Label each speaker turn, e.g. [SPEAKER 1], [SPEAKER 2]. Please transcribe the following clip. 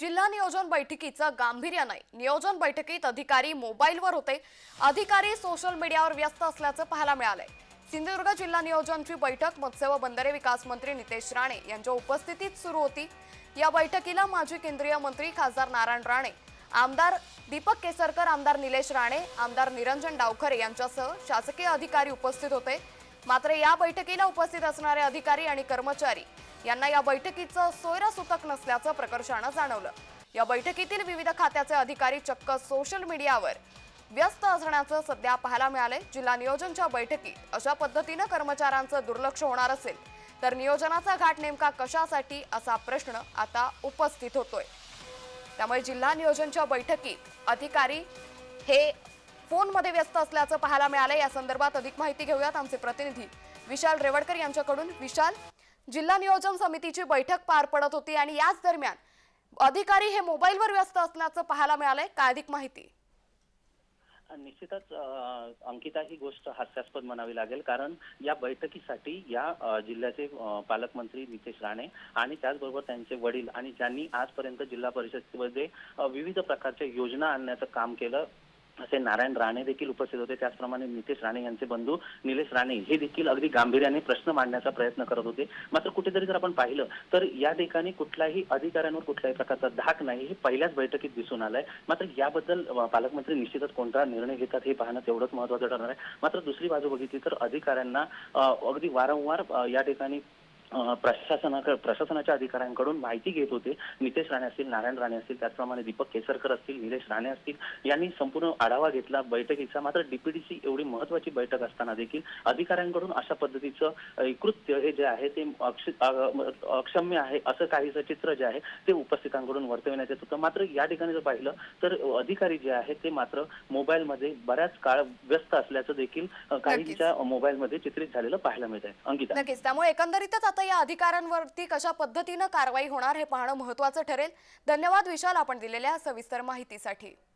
[SPEAKER 1] जिल्हा नियोजन बैठकीचं गांभीर्य नाही। नियोजन बैठकीत अधिकारी मोबाईलवर होते। अधिकारी सोशल मीडियावर व्यस्त असल्याचं पाहायला मिळालंय। सिंधुदुर्ग जिल्हा नियोजनची बैठक मत्स्य व बंदरे विकास मंत्री नितेश राणे यांच्या उपस्थितीत सुरू होती। या बैठकीला माजी केंद्रीय मंत्री खासदार नारायण राणे, आमदार दीपक केसरकर, आमदार निलेश राणे, आमदार निरंजन डावखरे यांच्यासह शासकीय अधिकारी उपस्थित होते। मात्र या बैठकीला उपस्थित असणारे अधिकारी आणि कर्मचारी यांना या बैठकीचं सोयरासूतक नसल्याचं प्रकर्षानं जाणवलं। या बैठकीतील विविध खात्याचे अधिकारी चक्क सोशल मीडियावर व्यस्त असण्याचं सध्या पाहायला मिळालंय। जिल्हा नियोजनच्या बैठकीत अशा पद्धतीनं कर्मचाऱ्यांचं दुर्लक्ष होणार असेल तर नियोजनाचा घाट नेमका कशासाठी असा प्रश्न आता उपस्थित होतोय। त्यामुळे जिल्हा नियोजनच्या बैठकीत अधिकारी हे फोनमध्ये व्यस्त असल्याचं पाहायला मिळालंय। या संदर्भात अधिक माहिती घेऊयात आमचे प्रतिनिधी विशाल रेवडकर यांच्याकडून। विशाल, जिल्हा नियोजन समितीची बैठक पार पडत होती आणि याच दरम्यान अधिकारी हे मोबाईलवर व्यस्त असल्याचं पाहायला मिळालंय। काय अधिक माहिती?
[SPEAKER 2] निश्चितच अंकिता, ही गोष्ट हास्यास्पद म्हणावी लागेल, कारण या बैठकीसाठी या जिल्ह्याचे पालकमंत्री नितेश राणे आणि त्याचबरोबर त्यांचे वडील आणि ज्यांनी आजपर्यंत जिल्हा परिषदेमध्ये विविध प्रकारच्या योजना आणण्याचं काम केलं असे नारायण राणे देखील उपस्थित होते। त्याचप्रमाणे नितेश राणे यांचे बंधू निलेश राणे हे देखील अगदी गांभीर्याने प्रश्न मांडण्याचा प्रयत्न करत होते। मात्र कुठेतरी जर आपण पाहिलं तर या ठिकाणी कुठल्याही अधिकाऱ्यांवर कुठल्याही प्रकारचा धाक नाही, हे पहिल्याच बैठकीत दिसून आलंय। मात्र याबद्दल पालकमंत्री निश्चितच कोणता निर्णय घेतात हे पाहणं तेवढंच महत्त्वाचं ठरणार आहे। मात्र दुसरी बाजू बघितली तर अधिकाऱ्यांना अगदी वारंवार या ठिकाणी प्रशासनाच्या अधिकाऱ्यांकडून माहिती घेत होते। नितेश राणे असतील, नारायण राणे असतील, त्याचप्रमाणे दीपक केसरकर असतील, निलेश राणे असतील, यांनी संपूर्ण आढावा घेतला बैठकीचा। मात्र डीपीडीची एवढी महत्त्वाची बैठक असताना देखील अधिकाऱ्यांकडून अशा पद्धतीचं कृत्य हे जे आहे ते अक्षम्य आहे असं काहीसं चित्र जे आहे ते उपस्थितांकडून वर्तविण्यात येत होतं। मात्र या ठिकाणी जर पाहिलं तर अधिकारी जे आहेत ते मात्र मोबाईलमध्ये बऱ्याच काळ व्यस्त असल्याचं देखील काहींच्या मोबाईलमध्ये चित्रित झालेलं पाहायला मिळत आहे। अंकिता,
[SPEAKER 1] नक्कीच, त्यामुळे एकंदरीतच आता या अधिकाऱ्यांवरती कशा पद्धतीनं कारवाई होणार हे पाहणं महत्त्वाचं ठरेल। धन्यवाद विशाल, आपण दिलेल्या सविस्तर माहितीसाठी।